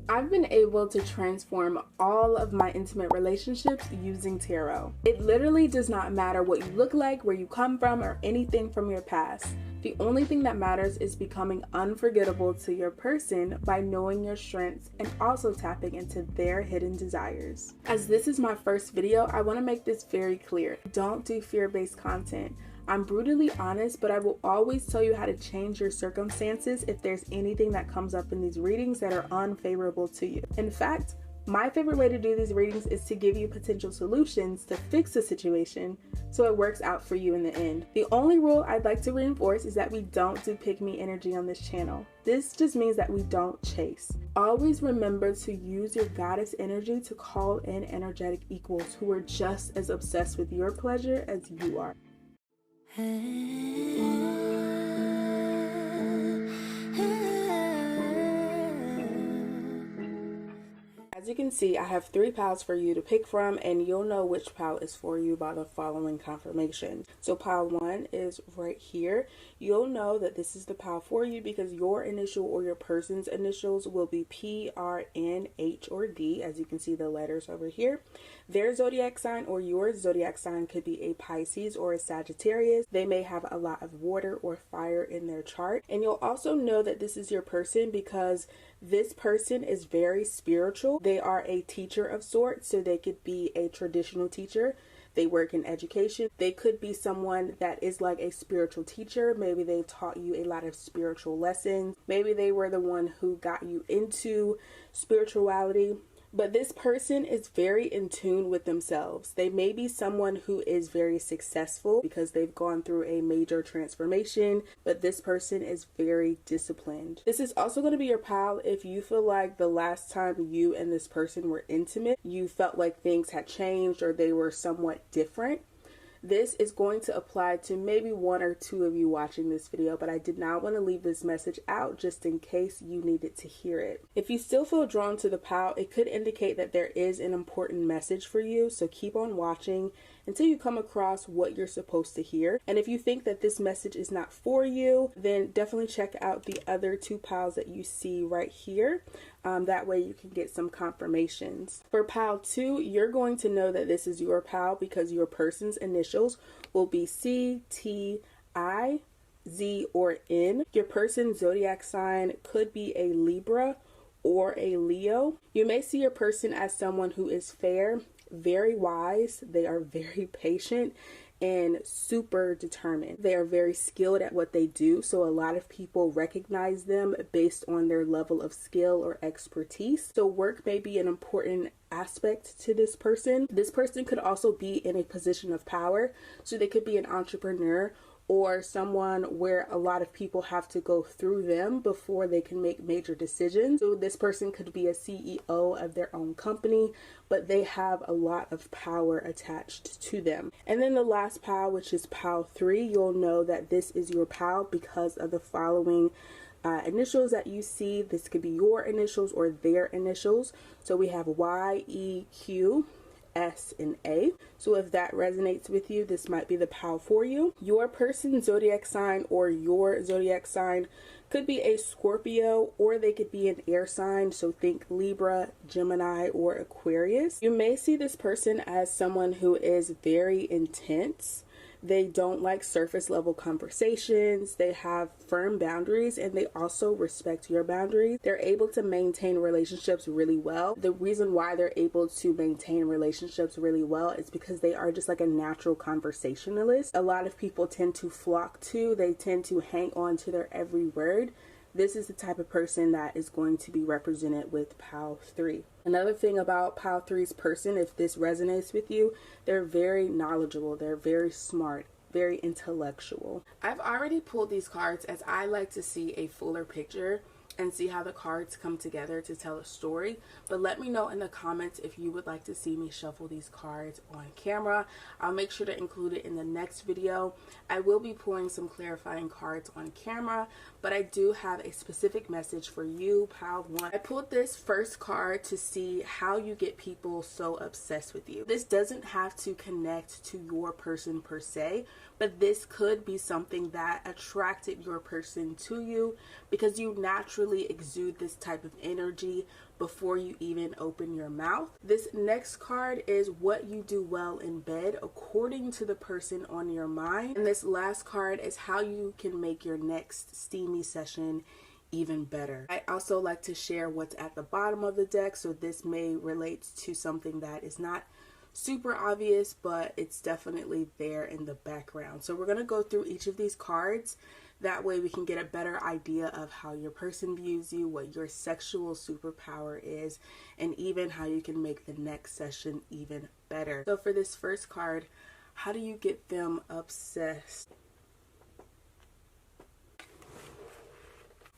I've been able to transform all of my intimate relationships using tarot. It literally does not matter what you look like, where you come from, or anything from your past. The only thing that matters is becoming unforgettable to your person by knowing your strengths and also tapping into their hidden desires. As this is my first video, I want to make this very clear. Don't do fear-based content. I'm brutally honest, but I will always tell you how to change your circumstances if there's anything that comes up in these readings that are unfavorable to you. In fact, my favorite way to do these readings is to give you potential solutions to fix the situation so it works out for you in the end. The only rule I'd like to reinforce is that we don't do pick me energy on this channel. This just means that we don't chase. Always remember to use your goddess energy to call in energetic equals who are just as obsessed with your pleasure as you are. As you can see, I have 3 piles for you to pick from, and you'll know which pile is for you by the following confirmation. So pile 1 is right here. You'll know that this is the pile for you because your initial or your person's initials will be P, R, N, H, or D, as you can see the letters over here. Their zodiac sign or your zodiac sign could be a Pisces or a Sagittarius. They may have a lot of water or fire in their chart. And you'll also know that this is your person because this person is very spiritual. They are a teacher of sorts, so they could be a traditional teacher. They work in education. They could be someone that is like a spiritual teacher. Maybe they taught you a lot of spiritual lessons. Maybe they were the one who got you into spirituality. But this person is very in tune with themselves. They may be someone who is very successful because they've gone through a major transformation, but this person is very disciplined. This is also going to be your pile if you feel like the last time you and this person were intimate, you felt like things had changed or they were somewhat different. This is going to apply to maybe 1 or 2 of you watching this video, but I did not want to leave this message out just in case you needed to hear it. If you still feel drawn to the pile, it could indicate that there is an important message for you, so keep on watching until you come across what you're supposed to hear. And if you think that this message is not for you, then definitely check out the other 2 piles that you see right here. That way you can get some confirmations. For pile 2, you're going to know that this is your pile because your person's initials will be C, T, I, Z, or N. Your person's zodiac sign could be a Libra or a Leo. You may see your person as someone who is fair, very wise. They are very patient and super determined. They are very skilled at what they do, so a lot of people recognize them based on their level of skill or expertise. So work may be an important aspect to this person. This person could also be in a position of power, so they could be an entrepreneur or someone where a lot of people have to go through them before they can make major decisions. So this person could be a CEO of their own company, but they have a lot of power attached to them. And then the last pile, which is pile 3, you'll know that this is your pile because of the following initials that you see. This could be your initials or their initials. So we have Y, E, Q, S, and A. So if that resonates with you, this might be the pile for you. Your person's zodiac sign or your zodiac sign could be a Scorpio, or they could be an air sign, so think Libra, Gemini, or Aquarius. You may see this person as someone who is very intense. They don't like surface level conversations. They have firm boundaries and they also respect your boundaries. They're able to maintain relationships really well. The reason why they're able to maintain relationships really well is because they are just like a natural conversationalist. A lot of people tend to flock to, they tend to hang on to their every word. This is the type of person that is going to be represented with pile 3. Another thing about pile 3's person, if this resonates with you, they're very knowledgeable, they're very smart, very intellectual. I've already pulled these cards as I like to see a fuller picture and see how the cards come together to tell a story. But let me know in the comments if you would like to see me shuffle these cards on camera. I'll make sure to include it in the next video. I will be pulling some clarifying cards on camera, but I do have a specific message for you, pile 1. I pulled this first card to see how you get people so obsessed with you. This doesn't have to connect to your person per se, but this could be something that attracted your person to you because you naturally naturally exude this type of energy before you even open your mouth. This next card is what you do well in bed according to the person on your mind. And this last card is how you can make your next steamy session even better. I also like to share what's at the bottom of the deck, so this may relate to something that is not super obvious, but it's definitely there in the background. So we're going to go through each of these cards. That way we can get a better idea of how your person views you, what your sexual superpower is, and even how you can make the next session even better. So for this first card, how do you get them obsessed?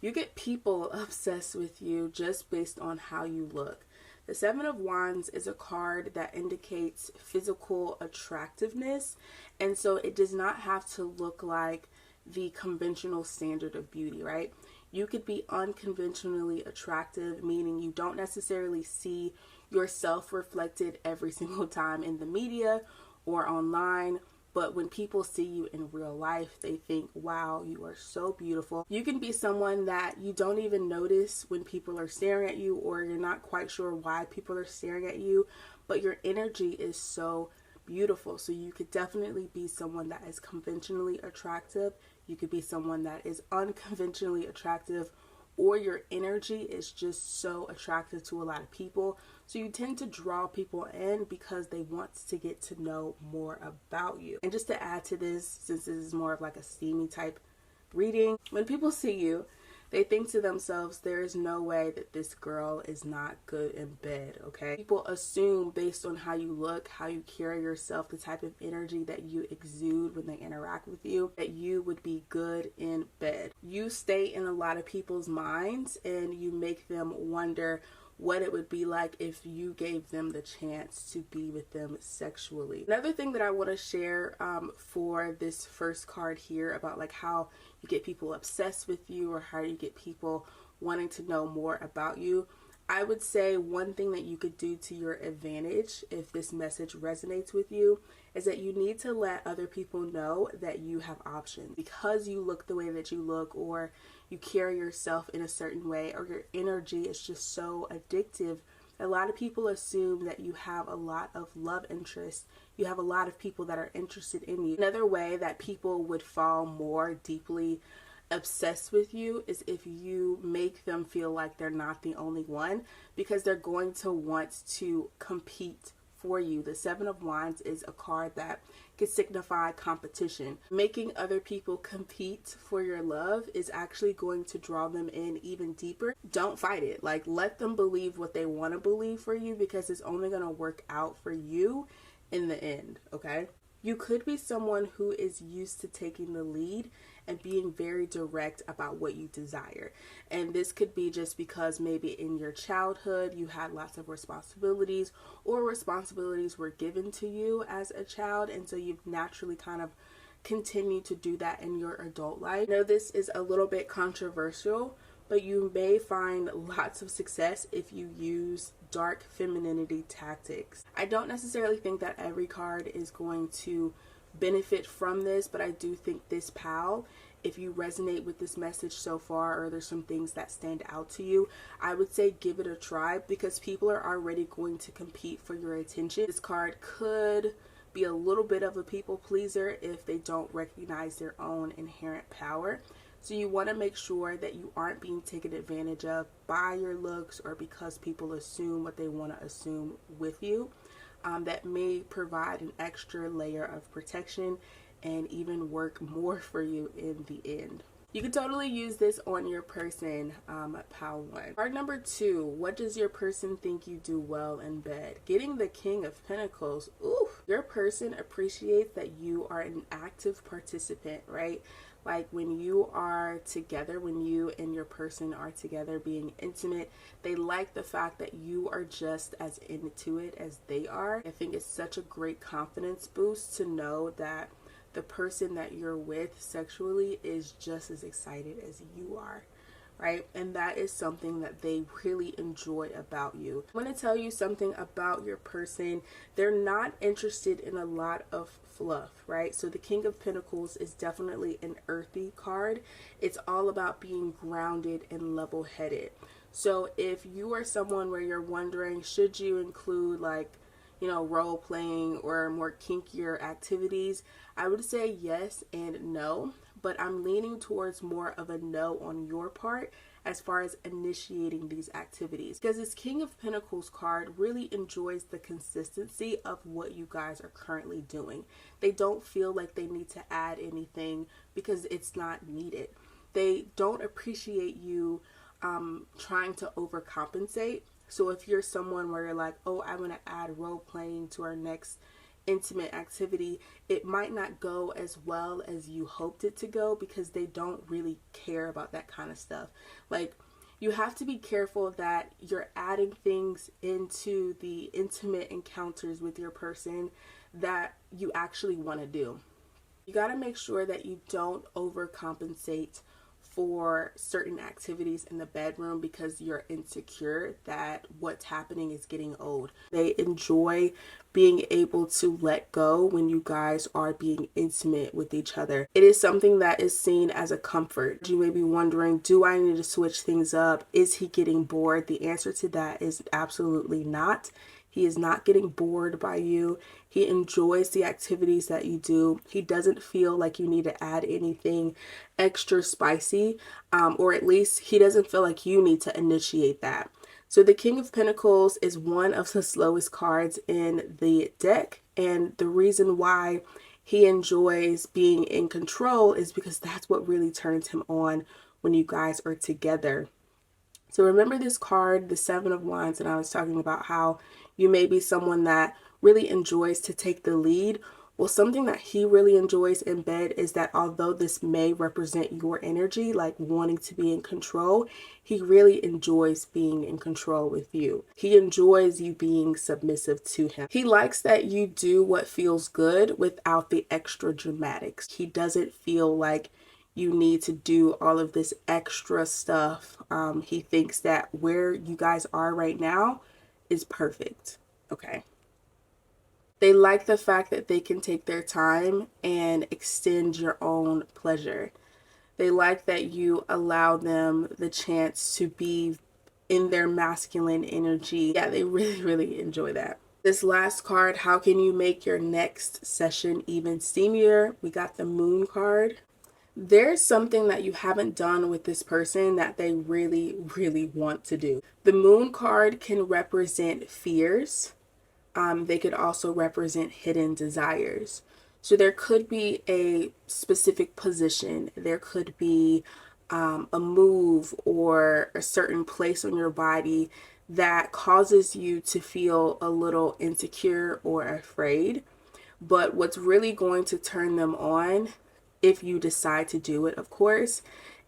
You get people obsessed with you just based on how you look. The Seven of Wands is a card that indicates physical attractiveness, and so it does not have to look like the conventional standard of beauty, right? You could be unconventionally attractive, meaning you don't necessarily see yourself reflected every single time in the media or online. But when people see you in real life, they think, wow, you are so beautiful. You can be someone that you don't even notice when people are staring at you, or you're not quite sure why people are staring at you, but your energy is so beautiful. So you could definitely be someone that is conventionally attractive. You could be someone that is unconventionally attractive, or your energy is just so attractive to a lot of people. So you tend to draw people in because they want to get to know more about you. And just to add to this, since this is more of like a steamy type reading, when people see you, they think to themselves, there is no way that this girl is not good in bed, okay? People assume based on how you look, how you carry yourself, the type of energy that you exude when they interact with you, that you would be good in bed. You stay in a lot of people's minds and you make them wonder what it would be like if you gave them the chance to be with them sexually. Another thing that I want to share for this first card here about like how you get people obsessed with you, or how you get people wanting to know more about you, I would say one thing that you could do to your advantage if this message resonates with you is that you need to let other people know that you have options. Because you look the way that you look, or you carry yourself in a certain way, or your energy is just so addictive, a lot of people assume that you have a lot of love interest. You have a lot of people that are interested in you. Another way that people would fall more deeply obsessed with you is if you make them feel like they're not the only one, because they're going to want to compete for you. The Seven of Wands is a card that can signify competition. Making other people compete for your love is actually going to draw them in even deeper. Don't fight it. Like, let them believe what they want to believe for you, because it's only going to work out for you in the end, okay? You could be someone who is used to taking the lead and being very direct about what you desire. And this could be just because maybe in your childhood you had lots of responsibilities, or responsibilities were given to you as a child, and so you've naturally kind of continued to do that in your adult life. I know this is a little bit controversial, but you may find lots of success if you use dark femininity tactics. I don't necessarily think that every card is going to benefit from this, but I do think this pal, if you resonate with this message so far, or there's some things that stand out to you, I would say give it a try, because people are already going to compete for your attention. This card could be a little bit of a people pleaser if they don't recognize their own inherent power. So you want to make sure that you aren't being taken advantage of by your looks, or because people assume what they want to assume with you. That may provide an extra layer of protection and even work more for you in the end. You can totally use this on your person, pile 1. Card number 2, what does your person think you do well in bed? Getting the King of Pentacles. Ooh, your person appreciates that you are an active participant, right? Like when you are together, when you and your person are together being intimate, they like the fact that you are just as into it as they are. I think it's such a great confidence boost to know that the person that you're with sexually is just as excited as you are, right? And that is something that they really enjoy about you. I want to tell you something about your person. They're not interested in a lot of fluff, right? So the King of Pentacles is definitely an earthy card. It's all about being grounded and level-headed. So if you are someone where you're wondering, should you include like, you know, role playing or more kinkier activities, I would say yes and no, but I'm leaning towards more of a no on your part as far as initiating these activities, because this King of Pentacles card really enjoys the consistency of what you guys are currently doing. They don't feel like they need to add anything because it's not needed. They don't appreciate you trying to overcompensate. So if you're someone where you're like, oh, I'm going to add role playing to our next intimate activity, it might not go as well as you hoped it to go because they don't really care about that kind of stuff. Like, you have to be careful that you're adding things into the intimate encounters with your person that you actually want to do. You got to make sure that you don't overcompensate for certain activities in the bedroom because you're insecure that what's happening is getting old. They enjoy being able to let go when you guys are being intimate with each other. It is something that is seen as a comfort. You may be wondering, do I need to switch things up? Is he getting bored? The answer to that is absolutely not. He is not getting bored by you. He enjoys the activities that you do. He doesn't feel like you need to add anything extra spicy, or at least he doesn't feel like you need to initiate that. So the King of Pentacles is one of the slowest cards in the deck, and the reason why he enjoys being in control is because that's what really turns him on when you guys are together. So remember this card, the Seven of Wands, and I was talking about how you may be someone that really enjoys to take the lead. Well, something that he really enjoys in bed is that although this may represent your energy, like wanting to be in control, he really enjoys being in control with you. He enjoys you being submissive to him. He likes that you do what feels good without the extra dramatics. He doesn't feel like you need to do all of this extra stuff. He thinks that where you guys are right now is perfect. Okay. They like the fact that they can take their time and extend your own pleasure. They like that you allow them the chance to be in their masculine energy. Yeah, they really, really enjoy that. This last card, how can you make your next session even steamier? We got the Moon card. There's something that you haven't done with this person that they really, really want to do. The Moon card can represent fears. They could also represent hidden desires. So there could be a specific position. There could be a move or a certain place on your body that causes you to feel a little insecure or afraid. But what's really going to turn them on, if you decide to do it, of course,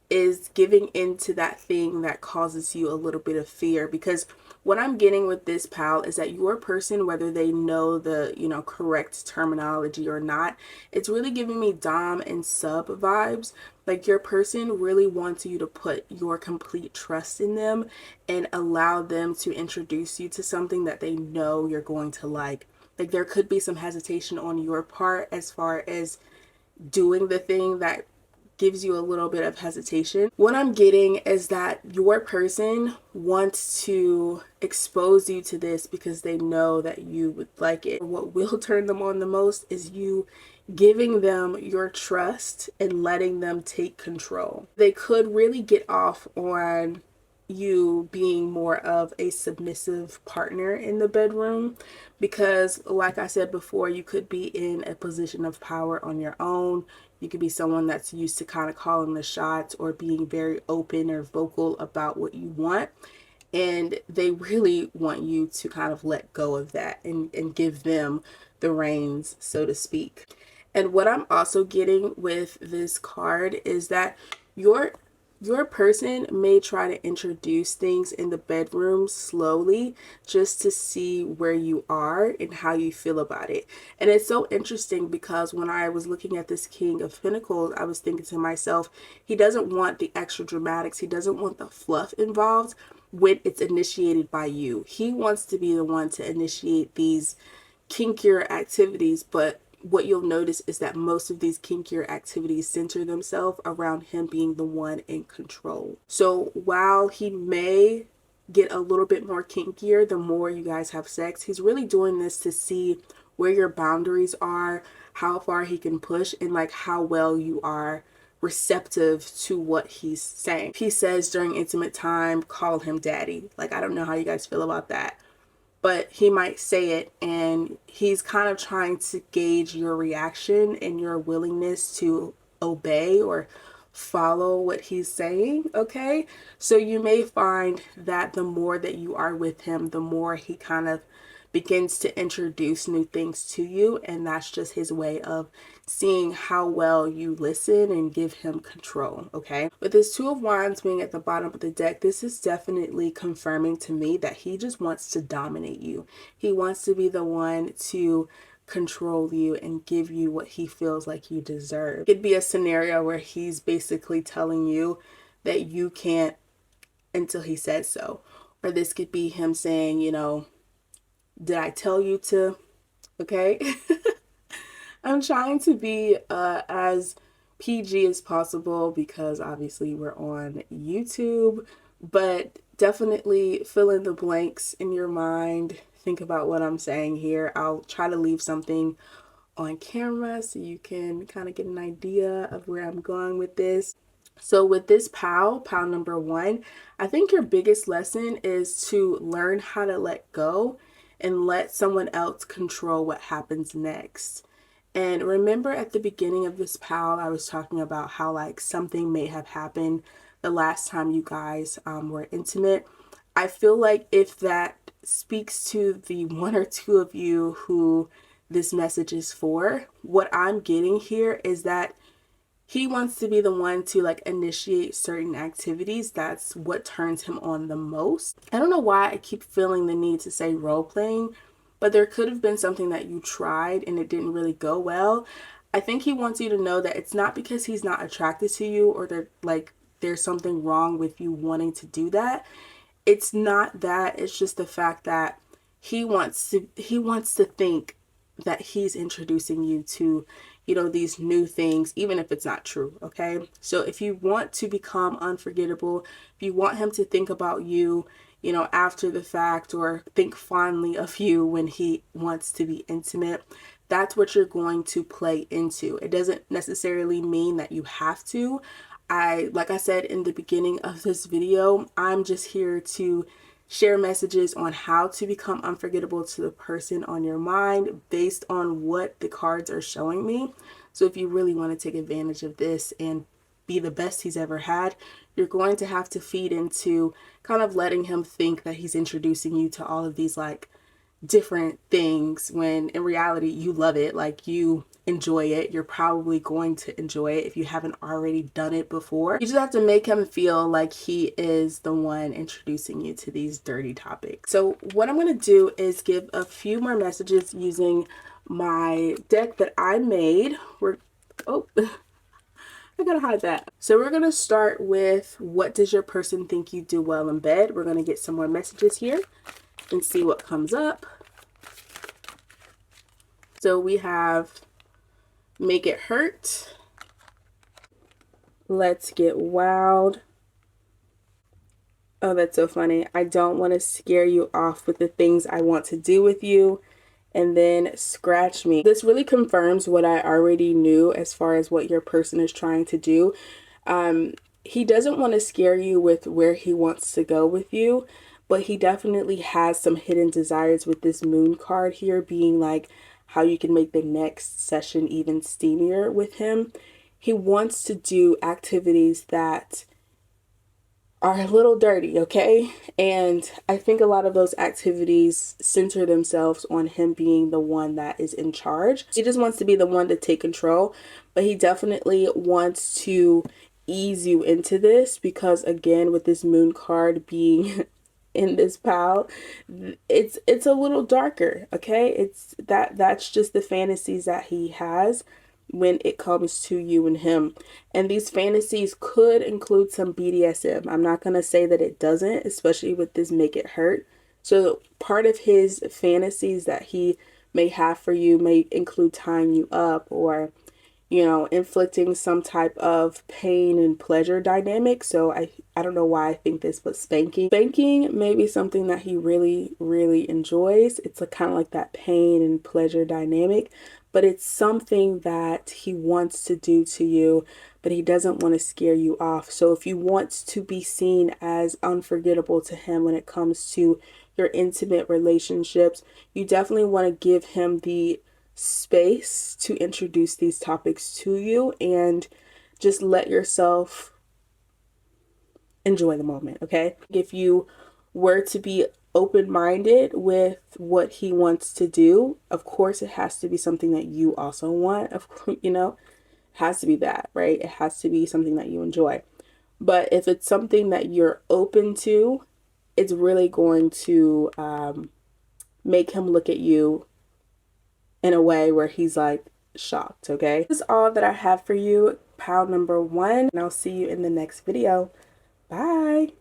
is giving into that thing that causes you a little bit of fear. Because what I'm getting with this, pal, is that your person, whether they know the, correct terminology or not, it's really giving me dom and sub vibes. Like, your person really wants you to put your complete trust in them and allow them to introduce you to something that they know you're going to like. Like, there could be some hesitation on your part as far as doing the thing that gives you a little bit of hesitation. What I'm getting is that your person wants to expose you to this because they know that you would like it. What will turn them on the most is you giving them your trust and letting them take control. They could really get off on you being more of a submissive partner in the bedroom because, like I said before, you could be in a position of power on your own. You could be someone that's used to kind of calling the shots or being very open or vocal about what you want. And they really want you to kind of let go of that and give them the reins, so to speak. And what I'm also getting with this card is that your Your person may try to introduce things in the bedroom slowly just to see where you are and how you feel about it. And it's so interesting because when I was looking at this King of Pentacles, I was thinking to myself, he doesn't want the extra dramatics. He doesn't want the fluff involved when it's initiated by you. He wants to be the one to initiate these kinkier activities, but what you'll notice is that most of these kinkier activities center themselves around him being the one in control. So while he may get a little bit more kinkier the more you guys have sex, he's really doing this to see where your boundaries are, how far he can push, and like how well you are receptive to what he's saying. He says during intimate time, call him daddy. Like, I don't know how you guys feel about that, but he might say it, and he's kind of trying to gauge your reaction and your willingness to obey or follow what he's saying. Okay, so you may find that the more that you are with him, the more he kind of begins to introduce new things to you, and that's just his way of seeing how well you listen and give him control. Okay, with this Two of Wands being at the bottom of the deck, this is definitely confirming to me that he just wants to dominate you. He wants to be the one to control you and give you what he feels like you deserve. It could be a scenario where he's basically telling you that you can't until he says so, or this could be him saying, you know, did I tell you to? Okay. I'm trying to be as PG as possible because obviously we're on YouTube, but definitely fill in the blanks in your mind. Think about what I'm saying here. I'll try to leave something on camera so you can kind of get an idea of where I'm going with this. So with this pal number 1, I think your biggest lesson is to learn how to let go and let someone else control what happens next. And remember at the beginning of this pal, I was talking about how like something may have happened the last time you guys were intimate. I feel like if that speaks to the one or two of you who this message is for, what I'm getting here is that he wants to be the one to like initiate certain activities. That's what turns him on the most. I don't know why I keep feeling the need to say role playing, but there could have been something that you tried and it didn't really go well. I think he wants you to know that it's not because he's not attracted to you or there's something wrong with you wanting to do that. It's not that. It's just the fact that he wants to think that he's introducing you to, you know, these new things, even if it's not true. Okay, so if you want to become unforgettable, if you want him to think about you, you know, after the fact, or think fondly of you when he wants to be intimate, that's what you're going to play into. It doesn't necessarily mean that you have to. Like I said in the beginning of this video, I'm just here to share messages on how to become unforgettable to the person on your mind based on what the cards are showing me. So if you really want to take advantage of this and be the best he's ever had, you're going to have to feed into kind of letting him think that he's introducing you to all of these like different things when in reality you love it, like you enjoy it. You're probably going to enjoy it if you haven't already done it before. You just have to make him feel like he is the one introducing you to these dirty topics. So what I'm going to do is give a few more messages using my deck that I made. I gotta hide that. So we're gonna start with, what does your person think you do well in bed? We're gonna get some more messages here and see what comes up. So we have make it hurt. Let's get wild. Oh, that's so funny. I don't want to scare you off with the things I want to do with you. And then scratch me. This really confirms what I already knew as far as what your person is trying to do. He doesn't want to scare you with where he wants to go with you, but he definitely has some hidden desires with this moon card here being like how you can make the next session even steamier with him. He wants to do activities that are a little dirty, okay? And I think a lot of those activities center themselves on him being the one that is in charge. He just wants to be the one to take control, but he definitely wants to ease you into this, because again, with this moon card being in this pile, it's a little darker, okay? That's just the fantasies that he has when it comes to you and him. And these fantasies could include some BDSM. I'm not going to say that it doesn't, especially with this make it hurt. So part of his fantasies that he may have for you may include tying you up, or inflicting some type of pain and pleasure dynamic. So I don't know why I think this, but spanking. Spanking may be something that he really, really enjoys. It's kind of like that pain and pleasure dynamic, but it's something that he wants to do to you, but he doesn't want to scare you off. So if you want to be seen as unforgettable to him when it comes to your intimate relationships, you definitely want to give him the space to introduce these topics to you, and just let yourself enjoy the moment, okay? If you were to be open-minded with what he wants to do, of course it has to be something that you also want. Of course, it has to be that, right? It has to be something that you enjoy. But if it's something that you're open to, it's really going to make him look at you in a way where he's like shocked, okay? This is all that I have for you, pile number 1, and I'll see you in the next video. Bye.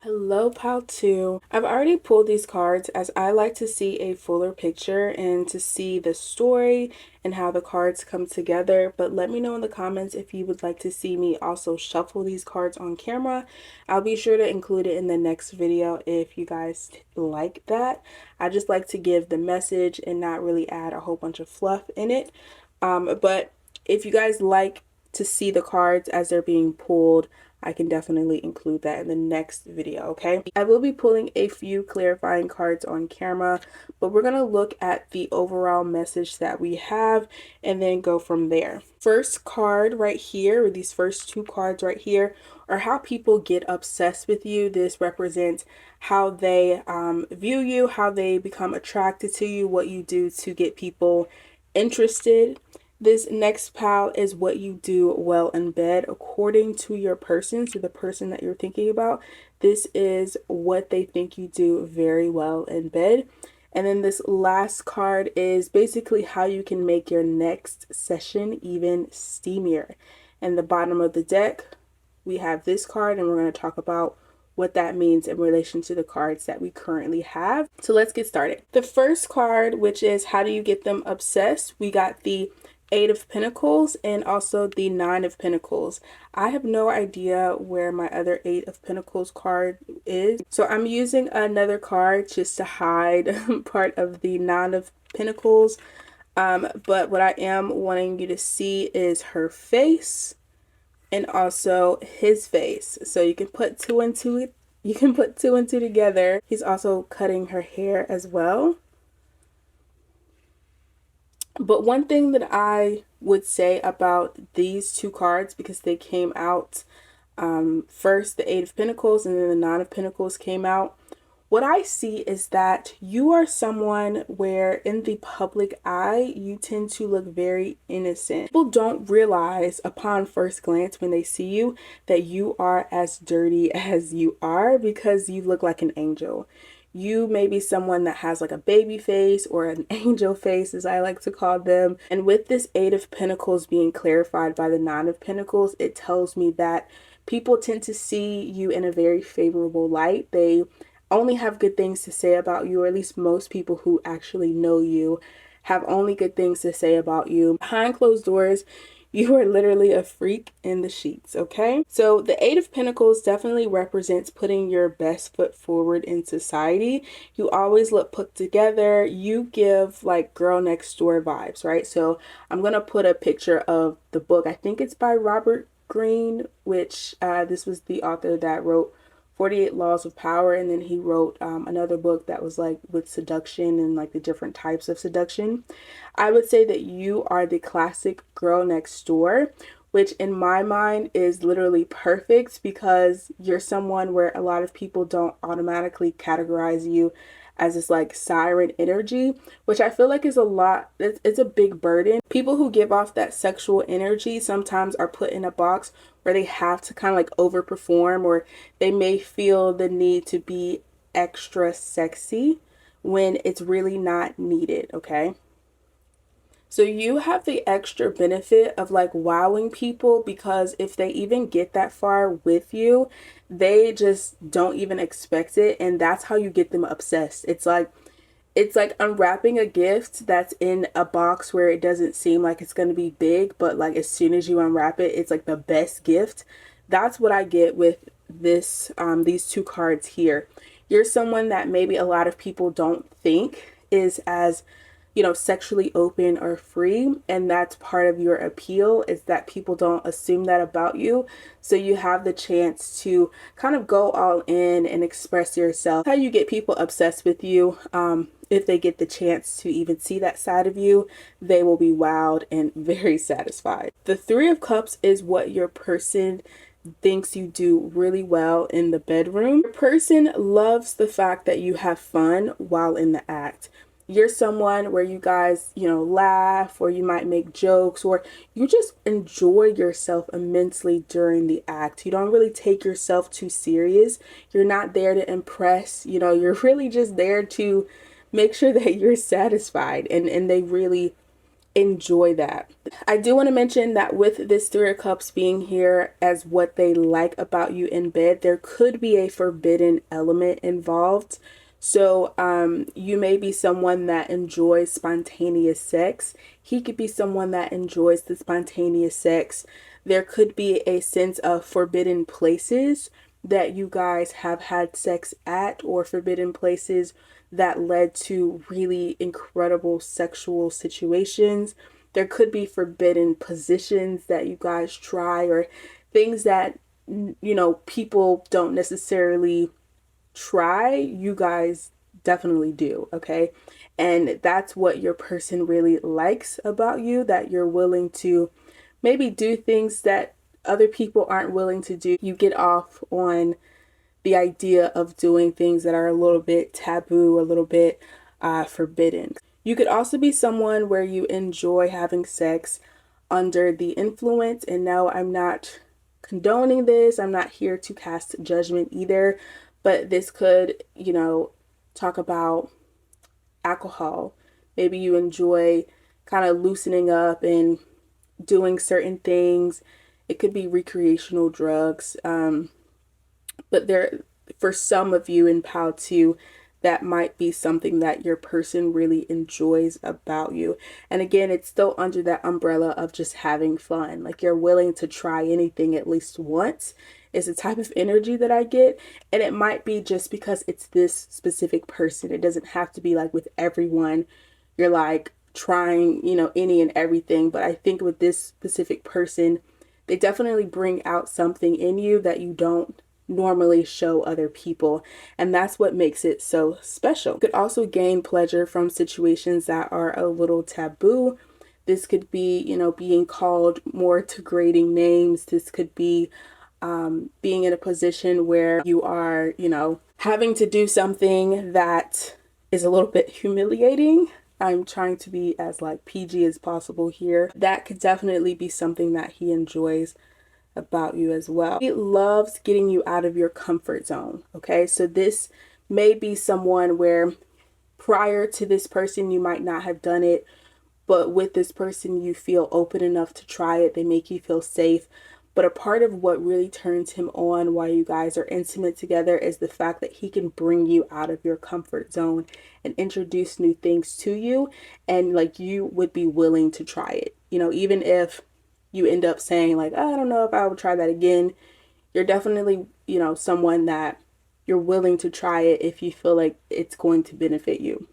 Hello, pile 2. I've already pulled these cards as I like to see a fuller picture and to see the story and how the cards come together. But let me know in the comments if you would like to see me also shuffle these cards on camera. I'll be sure to include it in the next video if you guys like that. I just like to give the message and not really add a whole bunch of fluff in it. But if you guys like to see the cards as they're being pulled, I can definitely include that in the next video, okay? I will be pulling a few clarifying cards on camera, but we're going to look at the overall message that we have and then go from there. First card right here, or these first 2 cards right here, are how people get obsessed with you. This represents how they view you, how they become attracted to you, what you do to get people interested. This next pile is what you do well in bed according to your person, to the person that you're thinking about. This is what they think you do very well in bed. And then this last card is basically how you can make your next session even steamier. And the bottom of the deck, we have this card, and we're going to talk about what that means in relation to the cards that we currently have. So let's get started. The first card, which is how do you get them obsessed, we got the 8 of Pentacles and also the 9 of Pentacles. I have no idea where my other 8 of Pentacles card is, so I'm using another card just to hide part of the 9 of Pentacles. But what I am wanting you to see is her face and also his face. So you can put 2 and 2. You can put 2 and 2 together. He's also cutting her hair as well. But one thing that I would say about these 2 cards, because they came out first, the 8 of Pentacles, and then the 9 of Pentacles came out, what I see is that you are someone where in the public eye, you tend to look very innocent. People don't realize upon first glance when they see you that you are as dirty as you are, because you look like an angel. You may be someone that has like a baby face or an angel face, as I like to call them. And with this 8 of Pentacles being clarified by the 9 of Pentacles, it tells me that people tend to see you in a very favorable light. They only have good things to say about you, or at least most people who actually know you have only good things to say about you. Behind closed doors, you are literally a freak in the sheets, okay? So the 8 of Pentacles definitely represents putting your best foot forward in society. You always look put together. You give like girl next door vibes, right? So I'm going to put a picture of the book. I think it's by Robert Greene, which this was the author that wrote 48 Laws of Power, and then he wrote another book that was like with seduction and like the different types of seduction. I would say that you are the classic girl next door, which in my mind is literally perfect, because you're someone where a lot of people don't automatically categorize you as this like siren energy, which I feel like is a lot, it's a big burden. People who give off that sexual energy sometimes are put in a box where they have to kind of like overperform, or they may feel the need to be extra sexy when it's really not needed, okay? So you have the extra benefit of like wowing people, because if they even get that far with you, they just don't even expect it, and that's how you get them obsessed. It's like unwrapping a gift that's in a box where it doesn't seem like it's going to be big, but like as soon as you unwrap it, it's like the best gift. That's what I get with this these two cards here. You're someone that maybe a lot of people don't think is as, sexually open or free, and that's part of your appeal, is that people don't assume that about you. So you have the chance to kind of go all in and express yourself. How you get people obsessed with you. If they get the chance to even see that side of you, they will be wowed and very satisfied. The Three of Cups is what your person thinks you do really well in the bedroom. Your person loves the fact that you have fun while in the act. You're someone where you guys, laugh, or you might make jokes, or you just enjoy yourself immensely during the act. You don't really take yourself too serious. You're not there to impress, you're really just there to make sure that you're satisfied, and they really enjoy that. I do want to mention that with this Three of Cups being here as what they like about you in bed, there could be a forbidden element involved. So you may be someone that enjoys spontaneous sex. He could be someone that enjoys the spontaneous sex. There could be a sense of forbidden places that you guys have had sex at, or forbidden places that led to really incredible sexual situations. There could be forbidden positions that you guys try, or things that, people don't necessarily try, you guys definitely do, okay? And that's what your person really likes about you, that you're willing to maybe do things that other people aren't willing to do. You get off on the idea of doing things that are a little bit taboo, a little bit forbidden. You could also be someone where you enjoy having sex under the influence. And no, I'm not condoning this. I'm not here to cast judgment either. But this could, talk about alcohol. Maybe you enjoy kind of loosening up and doing certain things. It could be recreational drugs. But for some of you in Pile 2, that might be something that your person really enjoys about you. And again, it's still under that umbrella of just having fun. Like, you're willing to try anything at least once is the type of energy that I get. And it might be just because it's this specific person. It doesn't have to be like with everyone. You're like trying, any and everything. But I think with this specific person, they definitely bring out something in you that you don't normally show other people, and that's what makes it so special. You could also gain pleasure from situations that are a little taboo. This could be, being called more degrading names. This could be being in a position where you are, having to do something that is a little bit humiliating. I'm trying to be as like PG as possible here. That could definitely be something that he enjoys about you as well. He loves getting you out of your comfort zone. Okay, so this may be someone where prior to this person you might not have done it, but with this person you feel open enough to try it. They make you feel safe. But a part of what really turns him on while you guys are intimate together is the fact that he can bring you out of your comfort zone and introduce new things to you, and like you would be willing to try it. Even if you end up saying like, oh, I don't know if I would try that again, you're definitely, someone that you're willing to try it if you feel like it's going to benefit you.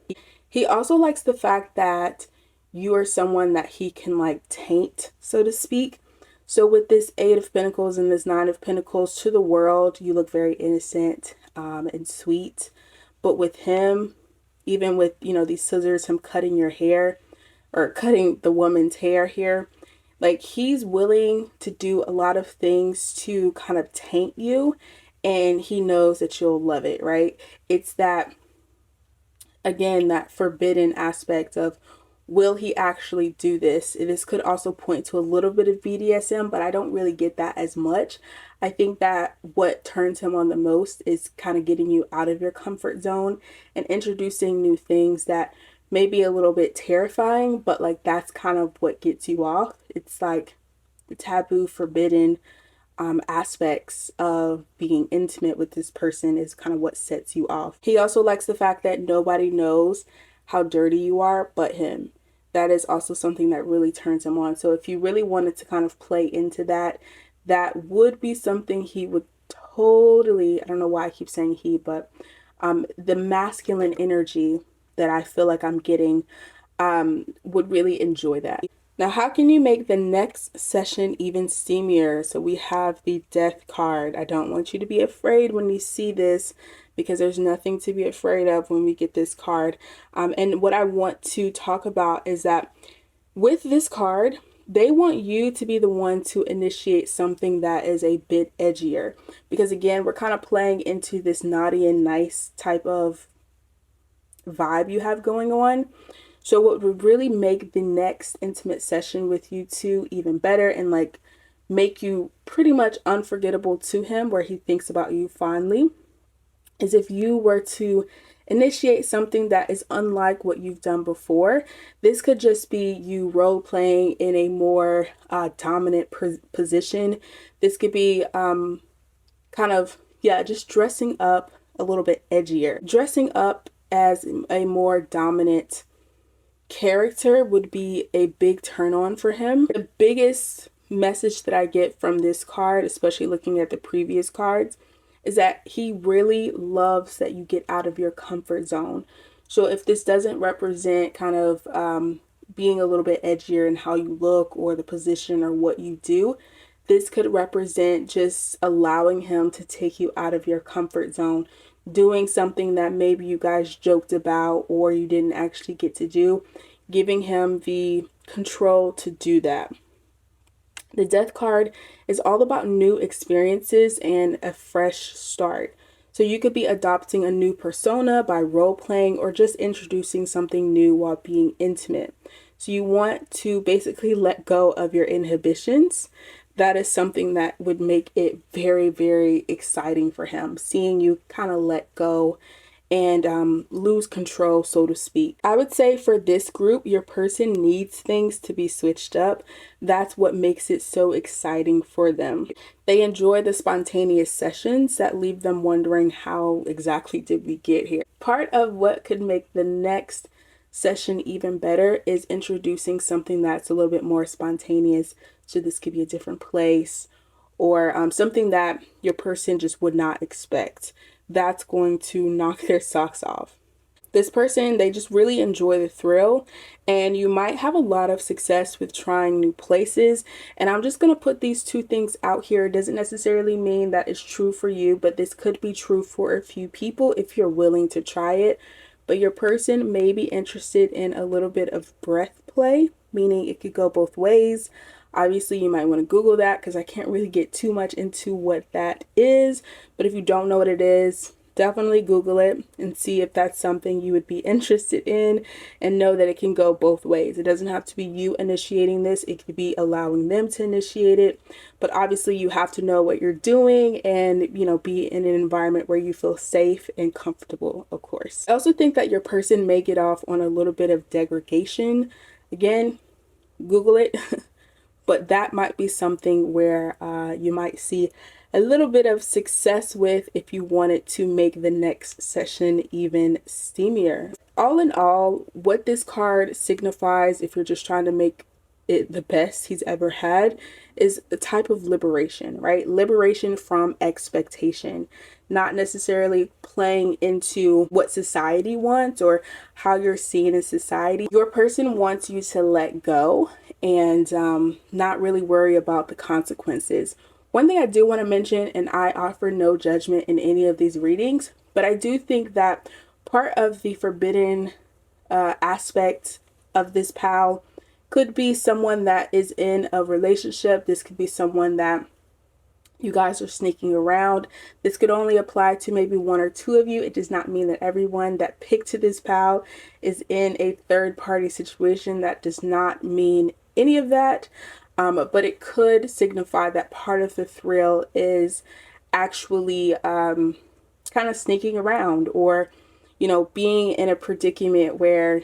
He also likes the fact that you are someone that he can like taint, so to speak. So with this Eight of Pentacles and this Nine of Pentacles, to the world, you look very innocent and sweet. But with him, even with, these scissors, him cutting your hair or cutting the woman's hair here, like, he's willing to do a lot of things to kind of taint you, and he knows that you'll love it, right? It's that, again, that forbidden aspect of will he actually do this? This could also point to a little bit of BDSM, but I don't really get that as much. I think that what turns him on the most is kind of getting you out of your comfort zone and introducing new things that may be a little bit terrifying, but like that's kind of what gets you off. It's like the taboo, forbidden aspects of being intimate with this person is kind of what sets you off. He also likes the fact that nobody knows how dirty you are but him. That is also something that really turns him on. So if you really wanted to kind of play into that, that would be something he would totally, I don't know why I keep saying he, but the masculine energy that I feel like I'm getting would really enjoy that. Now, how can you make the next session even steamier? So we have the Death card. I don't want you to be afraid when you see this, because there's nothing to be afraid of when we get this card. And what I want to talk about is that with this card, they want you to be the one to initiate something that is a bit edgier. Because again, we're kind of playing into this naughty and nice type of vibe you have going on. So what would really make the next intimate session with you two even better and like make you pretty much unforgettable to him, where he thinks about you fondly, is if you were to initiate something that is unlike what you've done before. This could just be you role playing in a more dominant position. This could be kind of, yeah, just dressing up a little bit edgier. Dressing up as a more dominant character would be a big turn on for him. The biggest message that I get from this card, especially looking at the previous cards, is that he really loves that you get out of your comfort zone. So if this doesn't represent kind of being a little bit edgier in how you look or the position or what you do, this could represent just allowing him to take you out of your comfort zone, doing something that maybe you guys joked about or you didn't actually get to do, giving him the control to do that. The Death card is all about new experiences and a fresh start. So you could be adopting a new persona by role playing or just introducing something new while being intimate. So you want to basically let go of your inhibitions. That is something that would make it very, very exciting for him, seeing you kind of let go and lose control, so to speak. I would say for this group, your person needs things to be switched up. That's what makes it so exciting for them. They enjoy the spontaneous sessions that leave them wondering, how exactly did we get here? Part of what could make the next session even better is introducing something that's a little bit more spontaneous. So this could be a different place or something that your person just would not expect. That's going to knock their socks off. This person, they just really enjoy the thrill, and you might have a lot of success with trying new places. And I'm just going to put these two things out here. It doesn't necessarily mean that it's true for you, but this could be true for a few people if you're willing to try it. But your person may be interested in a little bit of breath play, meaning it could go both ways. Obviously, you might want to Google that because I can't really get too much into what that is. But if you don't know what it is, definitely Google it and see if that's something you would be interested in, and know that it can go both ways. It doesn't have to be you initiating this. It could be allowing them to initiate it. But obviously, you have to know what you're doing and, you know, be in an environment where you feel safe and comfortable, of course. I also think that your person may get off on a little bit of degradation. Again, Google it. But that might be something where you might see a little bit of success with if you wanted to make the next session even steamier. All in all, what this card signifies, if you're just trying to make it the best he's ever had, is a type of liberation, right? Liberation from expectation, not necessarily playing into what society wants or how you're seen in society. Your person wants you to let go and not really worry about the consequences. One thing I do want to mention, and I offer no judgment in any of these readings, but I do think that part of the forbidden aspect of this pal could be someone that is in a relationship. This could be someone that You guys are sneaking around. This could only apply to maybe one or two of you. It does not mean that everyone that picked to this pal is in a third party situation. That does not mean any of that. But it could signify that part of the thrill is actually kind of sneaking around, or, you know, being in a predicament where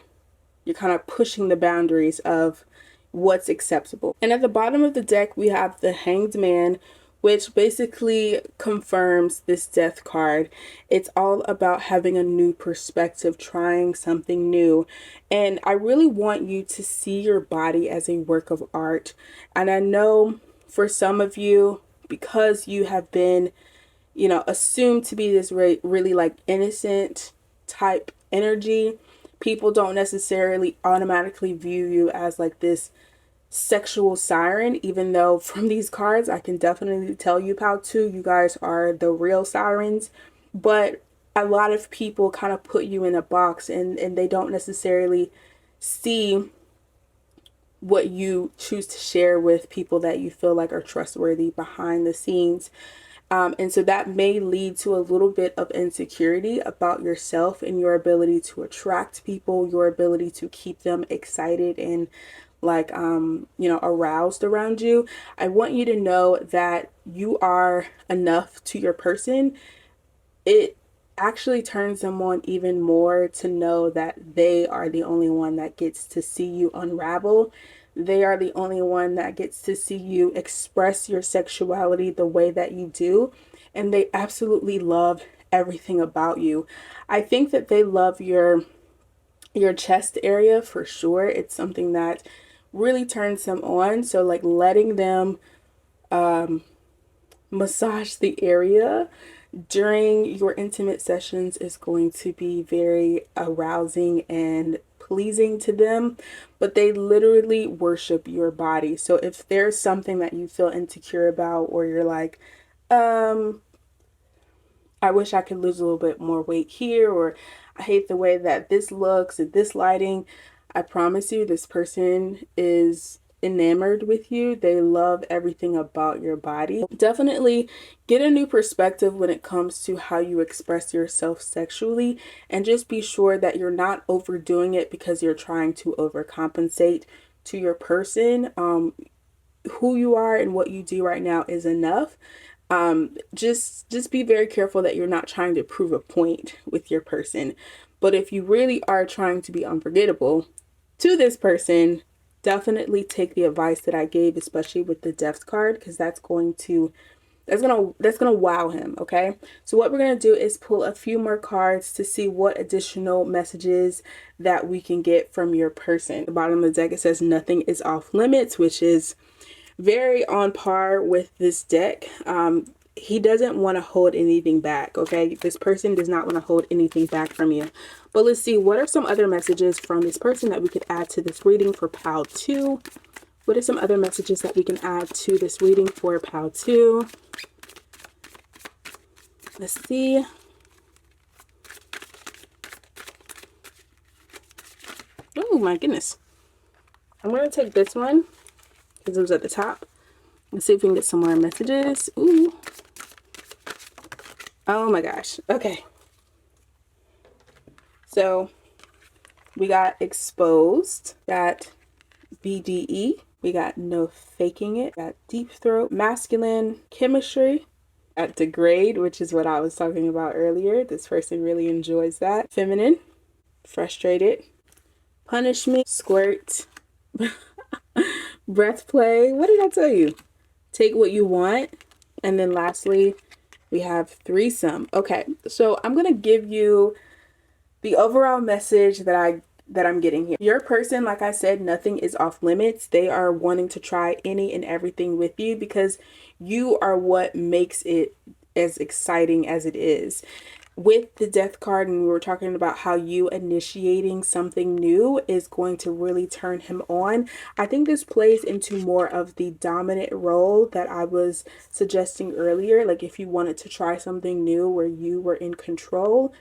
you're kind of pushing the boundaries of what's acceptable. And at the bottom of the deck, we have the Hanged Man, which basically confirms this death card. It's all about having a new perspective, trying something new. And I really want you to see your body as a work of art. And I know for some of you, because you have been, you know, assumed to be this really like innocent type energy, people don't necessarily automatically view you as like this sexual siren, even though from these cards I can definitely tell you, pal 2, you guys are the real sirens. But a lot of people kind of put you in a box, and they don't necessarily see what you choose to share with people that you feel like are trustworthy behind the scenes. And so that may lead to a little bit of insecurity about yourself and your ability to attract people, your ability to keep them excited and like, you know, aroused around you. I want you to know that you are enough to your person. It actually turns them on even more to know that they are the only one that gets to see you unravel. They are the only one that gets to see you express your sexuality the way that you do. And they absolutely love everything about you. I think that they love your chest area for sure. It's something that really turns them on. So like letting them massage the area during your intimate sessions is going to be very arousing and pleasing to them. But they literally worship your body. So if there's something that you feel insecure about, or you're like, I wish I could lose a little bit more weight here, or I hate the way that this looks and this lighting, I promise you this person is enamored with you. They love everything about your body. Definitely get a new perspective when it comes to how you express yourself sexually, and just be sure that you're not overdoing it because you're trying to overcompensate to your person. Who you are and what you do right now is enough. Just be very careful that you're not trying to prove a point with your person. But if you really are trying to be unforgettable to this person, definitely take the advice that I gave, especially with the death card, because that's gonna wow him. Okay, so what we're gonna do is pull a few more cards to see what additional messages that we can get from your person. At the bottom of the deck, it says nothing is off limits, which is very on par with this deck. He doesn't want to hold anything back. Okay, this person does not want to hold anything back from you. But let's see, what are some other messages from this person that we could add to this reading for pal 2? What are some other messages that we can add to this reading for pal 2? Let's see. Oh my goodness. I'm going to take this one because it was at the top. Let's see if we can get some more messages. Ooh. Oh my gosh. Okay. So we got exposed, got BDE, we got no faking it, got deep throat, masculine, chemistry, at degrade, which is what I was talking about earlier. This person really enjoys that. Feminine, frustrated, punish me, squirt, breath play. What did I tell you? Take what you want. And then lastly, we have threesome. Okay, so I'm gonna give you the overall message that I'm getting here. Your person, like I said, nothing is off limits. They are wanting to try any and everything with you because you are what makes it as exciting as it is. With the death card, and we were talking about how you initiating something new is going to really turn him on. I think this plays into more of the dominant role that I was suggesting earlier. Like if you wanted to try something new where you were in control,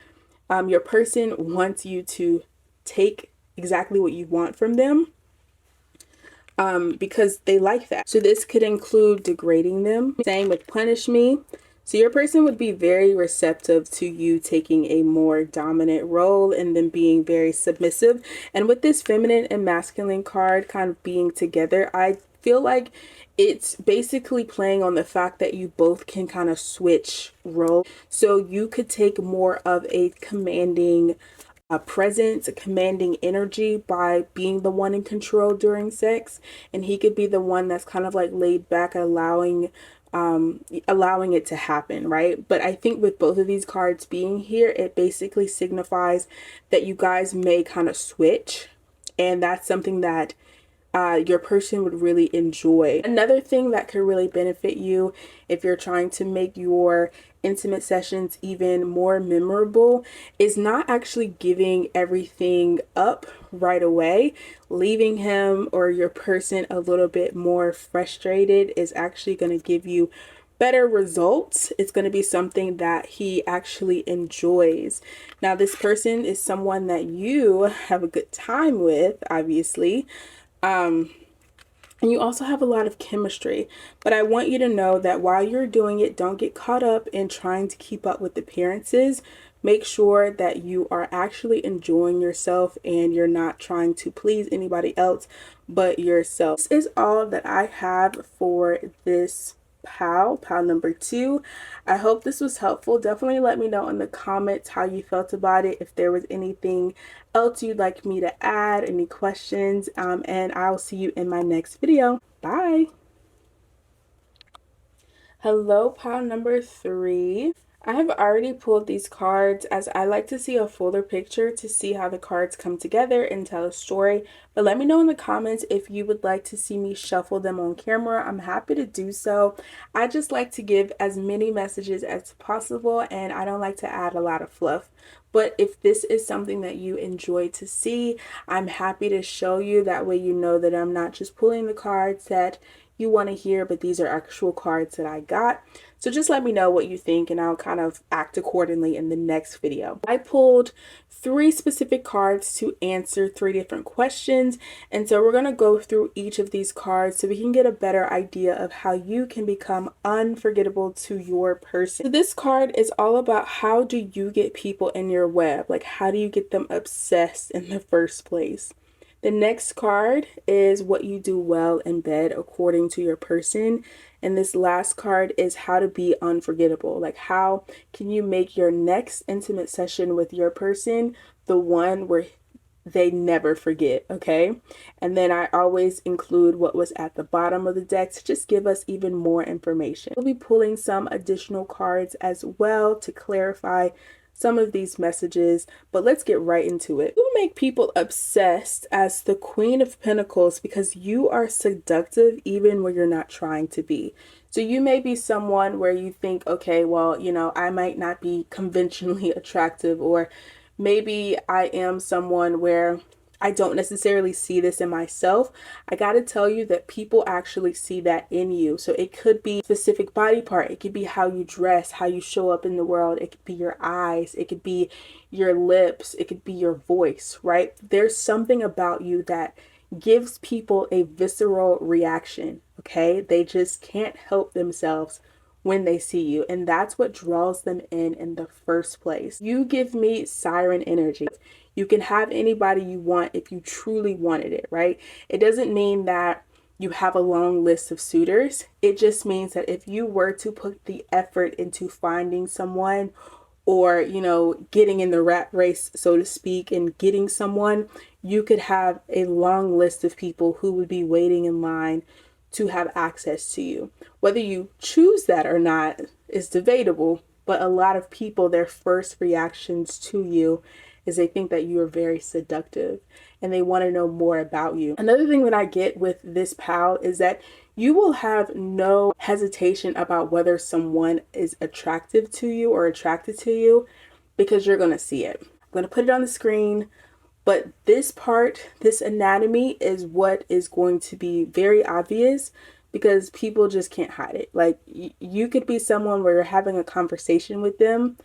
your person wants you to take exactly what you want from them. because they like that. So this could include degrading them. Same with punish me. So your person would be very receptive to you taking a more dominant role and then being very submissive. And with this feminine and masculine card kind of being together, I feel like it's basically playing on the fact that you both can kind of switch roles. So you could take more of a commanding presence, a commanding energy by being the one in control during sex, and he could be the one that's kind of like laid back, allowing it to happen, right? But I think with both of these cards being here, it basically signifies that you guys may kind of switch, and that's something that your person would really enjoy. Another thing that could really benefit you if you're trying to make your intimate sessions even more memorable is not actually giving everything up right away. Leaving him or your person a little bit more frustrated is actually going to give you better results. It's going to be something that he actually enjoys. Now, this person is someone that you have a good time with, obviously. And you also have a lot of chemistry. But I want you to know that while you're doing it, don't get caught up in trying to keep up with appearances. Make sure that you are actually enjoying yourself and you're not trying to please anybody else but yourself. This is all that I have for this pal number 2. I hope this was helpful. Definitely let me know in the comments how you felt about it, if there was anything else you'd like me to add, any questions, and I'll see you in my next video. Bye. Hello, pal number 3. I have already pulled these cards as I like to see a fuller picture to see how the cards come together and tell a story. But let me know in the comments if you would like to see me shuffle them on camera. I'm happy to do so. I just like to give as many messages as possible, and I don't like to add a lot of fluff. But if this is something that you enjoy to see, I'm happy to show you. That way you know that I'm not just pulling the cards that you want to hear, but these are actual cards that I got. So just let me know what you think and I'll kind of act accordingly in the next video. I pulled 3 specific cards to answer 3 different questions, and so we're going to go through each of these cards so we can get a better idea of how you can become unforgettable to your person. So this card is all about how do you get people in your web, like how do you get them obsessed in the first place. The next card is what you do well in bed according to your person. And this last card is how to be unforgettable. Like how can you make your next intimate session with your person the one where they never forget, okay? And then I always include what was at the bottom of the deck to just give us even more information. We'll be pulling some additional cards as well to clarify some of these messages, but let's get right into it. You make people obsessed as the Queen of Pentacles because you are seductive even when you're not trying to be. So you may be someone where you think, okay, well, you know, I might not be conventionally attractive, or maybe I am someone where I don't necessarily see this in myself. I gotta tell you that people actually see that in you. So it could be a specific body part. It could be how you dress, how you show up in the world. It could be your eyes. It could be your lips. It could be your voice, right? There's something about you that gives people a visceral reaction, okay? They just can't help themselves when they see you, and that's what draws them in the first place. You give me siren energy. You can have anybody you want if you truly wanted it, right? It doesn't mean that you have a long list of suitors. It just means that if you were to put the effort into finding someone, or, you know, getting in the rat race, so to speak, and getting someone, you could have a long list of people who would be waiting in line to have access to you. Whether you choose that or not is debatable, but a lot of people, their first reactions to you is they think that you are very seductive and they want to know more about you. Another thing that I get with this pal is that you will have no hesitation about whether someone is attractive to you or attracted to you, because you're going to see it. I'm going to put it on the screen. But this part, this anatomy, is what is going to be very obvious because people just can't hide it. Like you could be someone where you're having a conversation with them,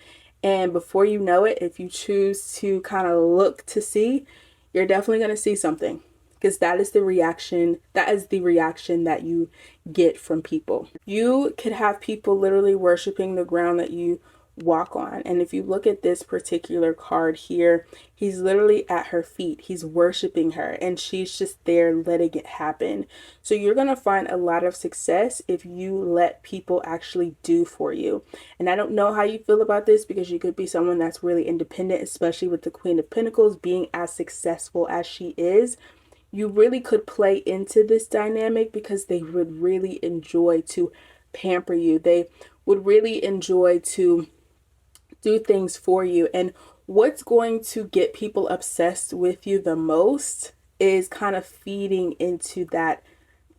and before you know it, if you choose to kind of look to see, you're definitely going to see something. because that is the reaction that you get from people. You could have people literally worshiping the ground that you walk on. And if you look at this particular card here, he's literally at her feet. He's worshiping her and she's just there letting it happen. So you're going to find a lot of success if you let people actually do for you. And I don't know how you feel about this, because you could be someone that's really independent, especially with the Queen of Pentacles being as successful as she is. You really could play into this dynamic because they would really enjoy to pamper you. They would really enjoy to do things for you. And what's going to get people obsessed with you the most is kind of feeding into that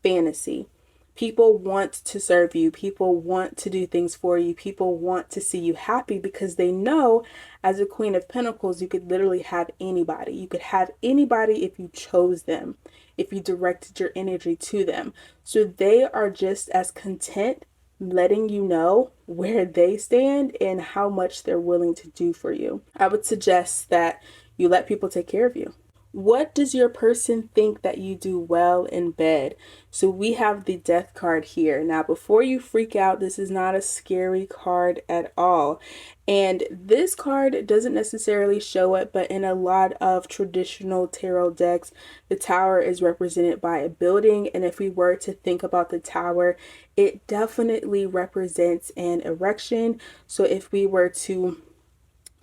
fantasy. People want to serve you. People want to do things for you. People want to see you happy because they know, as a Queen of Pentacles, you could literally have anybody. You could have anybody if you chose them, if you directed your energy to them. So they are just as content letting you know where they stand and how much they're willing to do for you. I would suggest that you let people take care of you. What does your person think that you do well in bed? So we have the Death card here. Now, before you freak out, this is not a scary card at all. And this card doesn't necessarily show it, but in a lot of traditional tarot decks, the tower is represented by a building. And if we were to think about the tower, it definitely represents an erection. So if we were to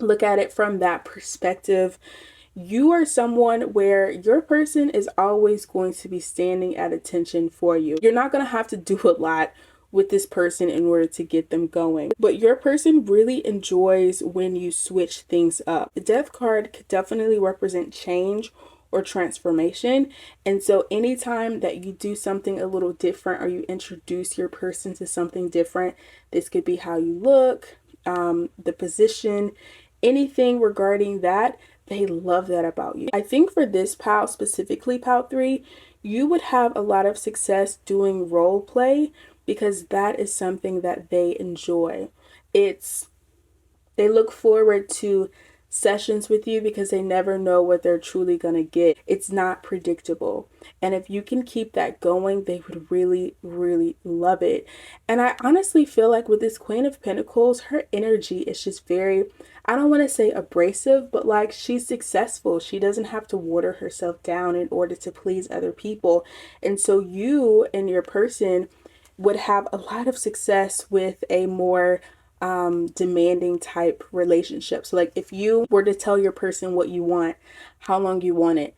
look at it from that perspective, you are someone where your person is always going to be standing at attention for you. You're not going to have to do a lot with this person in order to get them going, but your person really enjoys when you switch things up. The Death card could definitely represent change or transformation. And so anytime that you do something a little different or you introduce your person to something different, this could be how you look, the position, anything regarding that. They love that about you. I think for this pal, specifically pal 3, you would have a lot of success doing role play because that is something that they enjoy. They look forward to sessions with you because they never know what they're truly going to get. It's not predictable. And if you can keep that going, they would really, really love it. And I honestly feel like with this Queen of Pentacles, her energy is just very, I don't want to say abrasive, but like she's successful. She doesn't have to water herself down in order to please other people. And so you and your person would have a lot of success with a more demanding type relationship. So like if you were to tell your person what you want, how long you want it,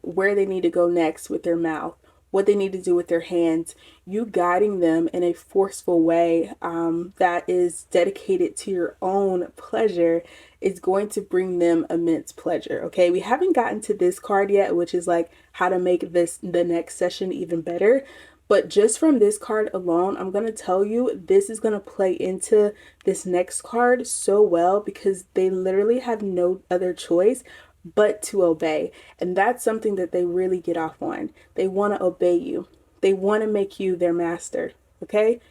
where they need to go next with their mouth, what they need to do with their hands, you guiding them in a forceful way that is dedicated to your own pleasure is going to bring them immense pleasure. Okay, we haven't gotten to this card yet, which is like how to make the next session even better. But just from this card alone, I'm going to tell you this is going to play into this next card so well because they literally have no other choice but to obey. And that's something that they really get off on. They want to obey you. They want to make you their master. Okay?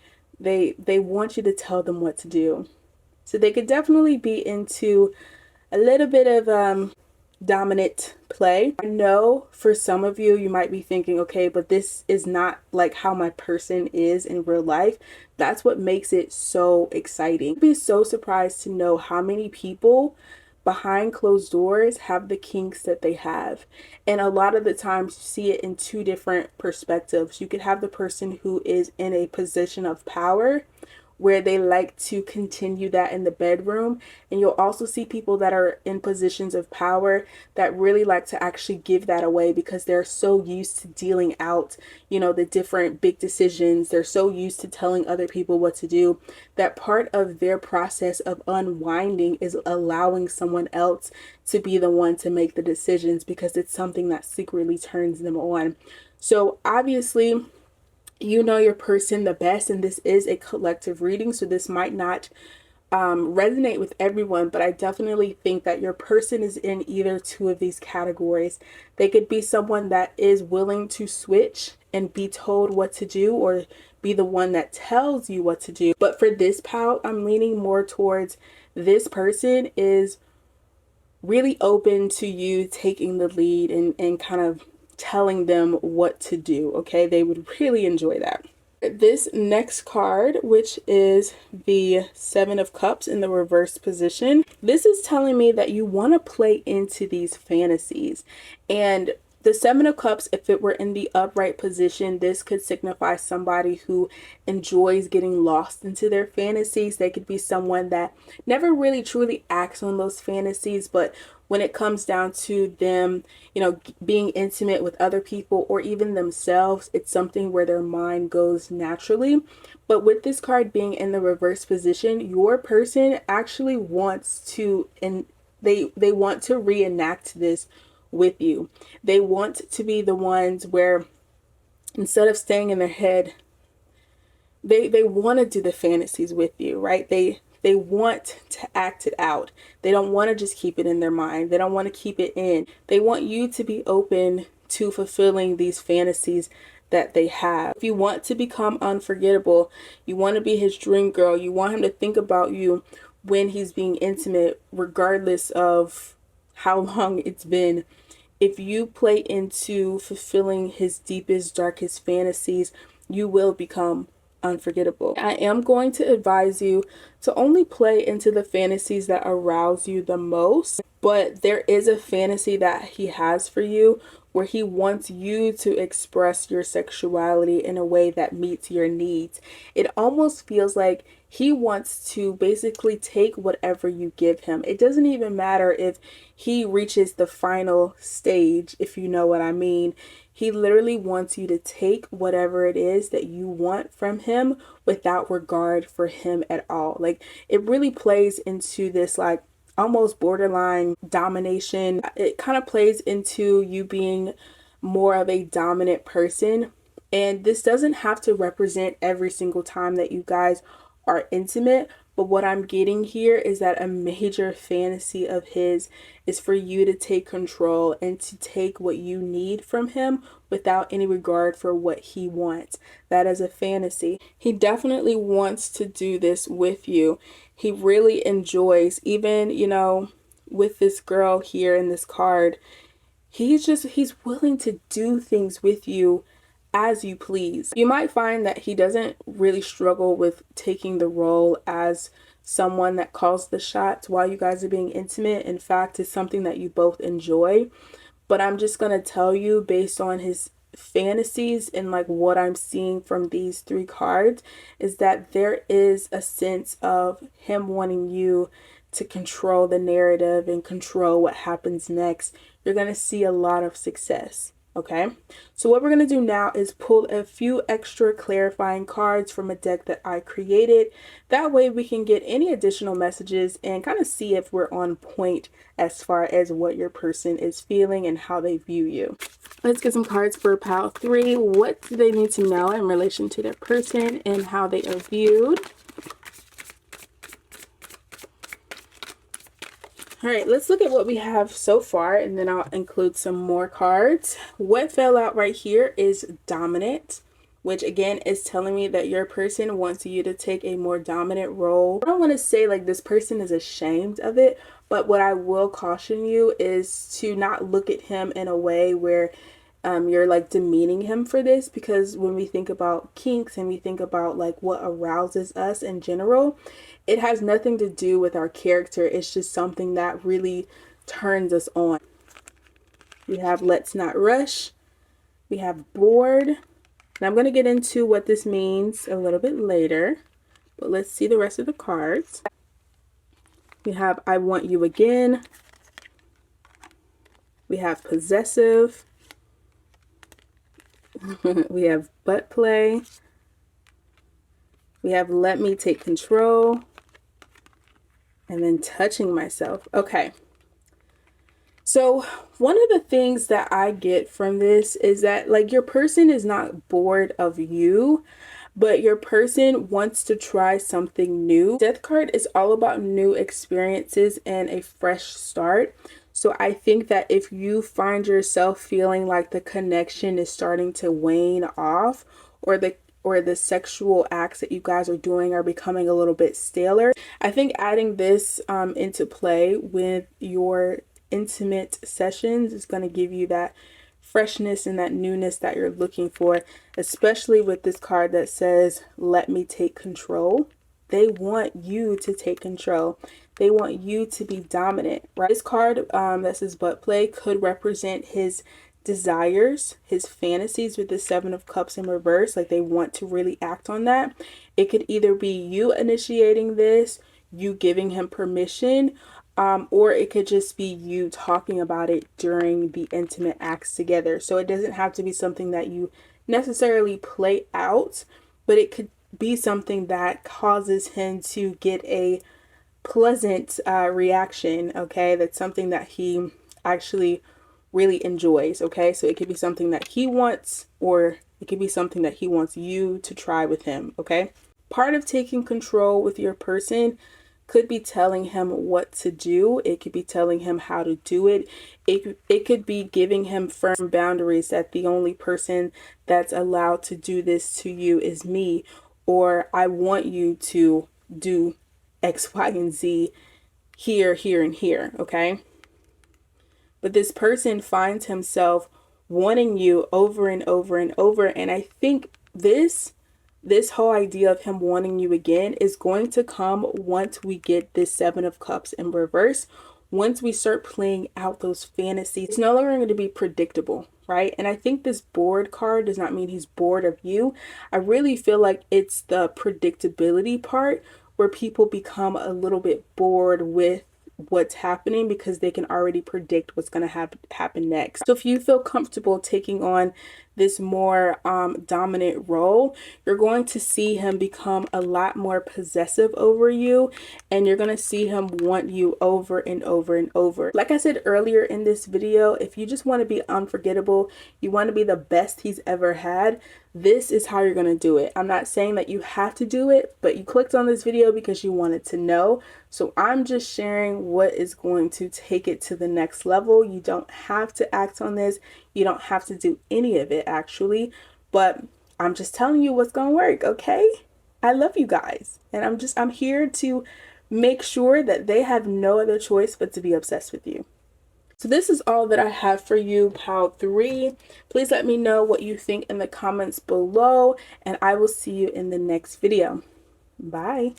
They want you to tell them what to do. So they could definitely be into a little bit of dominant play. I know for some of you, you might be thinking, okay, but this is not like how my person is in real life. That's what makes it so exciting. You'd be so surprised to know how many people behind closed doors have the kinks that they have. And a lot of the times you see it in two different perspectives. You could have the person who is in a position of power where they like to continue that in the bedroom. And you'll also see people that are in positions of power that really like to actually give that away because they're so used to dealing out, you know, the different big decisions. They're so used to telling other people what to do that part of their process of unwinding is allowing someone else to be the one to make the decisions because it's something that secretly turns them on. So obviously, you know your person the best, and this is a collective reading, so this might not resonate with everyone, but I definitely think that your person is in either two of these categories. They could be someone that is willing to switch and be told what to do, or be the one that tells you what to do. But for this pal, I'm leaning more towards this person is really open to you taking the lead and kind of telling them what to do, okay? They would really enjoy that. This next card, which is the Seven of Cups in the reverse position, this is telling me that you want to play into these fantasies. And the Seven of Cups, if it were in the upright position, this could signify somebody who enjoys getting lost into their fantasies. They could be someone that never really truly acts on those fantasies, but when it comes down to them, you know, being intimate with other people or even themselves, it's something where their mind goes naturally. But with this card being in the reverse position, your person actually wants to, and they want to reenact this with you. They want to be the ones where instead of staying in their head, they want to do the fantasies with you, right? They want to act it out. They don't want to just keep it in their mind. They don't want to keep it in. They want you to be open to fulfilling these fantasies that they have. If you want to become unforgettable, you want to be his dream girl, you want him to think about you when he's being intimate, regardless of how long it's been. If you play into fulfilling his deepest, darkest fantasies, you will become unforgettable. I am going to advise you to only play into the fantasies that arouse you the most, but there is a fantasy that he has for you where he wants you to express your sexuality in a way that meets your needs. It almost feels like he wants to basically take whatever you give him. It doesn't even matter if he reaches the final stage, if you know what I mean. He literally wants you to take whatever it is that you want from him without regard for him at all. Like, it really plays into this like almost borderline domination. It kind of plays into you being more of a dominant person. And this doesn't have to represent every single time that you guys are intimate. But what I'm getting here is that a major fantasy of his is for you to take control and to take what you need from him without any regard for what he wants. That is a fantasy. He definitely wants to do this with you. He really enjoys, even, you know, with this girl here in this card, he's willing to do things with you as you please. You might find that he doesn't really struggle with taking the role as someone that calls the shots while you guys are being intimate. In fact, it's something that you both enjoy. But I'm just going to tell you, based on his fantasies and like what I'm seeing from these three cards, is that there is a sense of him wanting you to control the narrative and control what happens next. You're going to see a lot of success. Okay, so what we're going to do now is pull a few extra clarifying cards from a deck that I created. That way we can get any additional messages and kind of see if we're on point as far as what your person is feeling and how they view you. Let's get some cards for pile 3. What do they need to know in relation to their person and how they are viewed? All right, let's look at what we have so far, and then I'll include some more cards. What fell out right here is dominant, which again is telling me that your person wants you to take a more dominant role. I don't want to say like this person is ashamed of it, but what I will caution you is to not look at him in a way where you're like demeaning him for this, because when we think about kinks and we think about like what arouses us in general, it has nothing to do with our character. It's just something that really turns us on. We have let's not rush. We have bored. And I'm going to get into what this means a little bit later, but let's see the rest of the cards. We have I want you again. We have possessive. We have butt play. We have let me take control. And then touching myself. Okay. So one of the things that I get from this is that like your person is not bored of you, but your person wants to try something new. Death card is all about new experiences and a fresh start. So I think that if you find yourself feeling like the connection is starting to wane off, or the sexual acts that you guys are doing are becoming a little bit staler, I think adding this into play with your intimate sessions is going to give you that freshness and that newness that you're looking for, especially with this card that says, let me take control. They want you to take control. They want you to be dominant, right? This card that says butt play could represent his desires, his fantasies with the Seven of Cups in reverse. Like they want to really act on that. It could either be you initiating this, you giving him permission, or it could just be you talking about it during the intimate acts together. So it doesn't have to be something that you necessarily play out, but it could be something that causes him to get a pleasant reaction, okay? That's something that he actually really enjoys, okay? So it could be something that he wants, or it could be something that he wants you to try with him, okay? Part of taking control with your person could be telling him what to do. It could be telling him how to do it. It could be giving him firm boundaries that the only person that's allowed to do this to you is me, or I want you to do X, Y, and Z here, here, and here, okay? But this person finds himself wanting you over and over and over, and I think this whole idea of him wanting you again is going to come once we get this Seven of Cups in reverse. Once we start playing out those fantasies, it's no longer going to be predictable, right? And I think this bored card does not mean he's bored of you. I really feel like it's the predictability part where people become a little bit bored with what's happening because they can already predict what's going to happen next. So if you feel comfortable taking on this more dominant role, you're going to see him become a lot more possessive over you, and you're going to see him want you over and over and over. Like I said earlier in this video, if you just want to be unforgettable, you want to be the best he's ever had, this is how you're going to do it. I'm not saying that you have to do it, but you clicked on this video because you wanted to know. So I'm just sharing what is going to take it to the next level. You don't have to act on this. You don't have to do any of it actually, but I'm just telling you what's going to work, okay? I love you guys, and I'm here to make sure that they have no other choice but to be obsessed with you. So this is all that I have for you, Pile 3. Please let me know what you think in the comments below, and I will see you in the next video. Bye.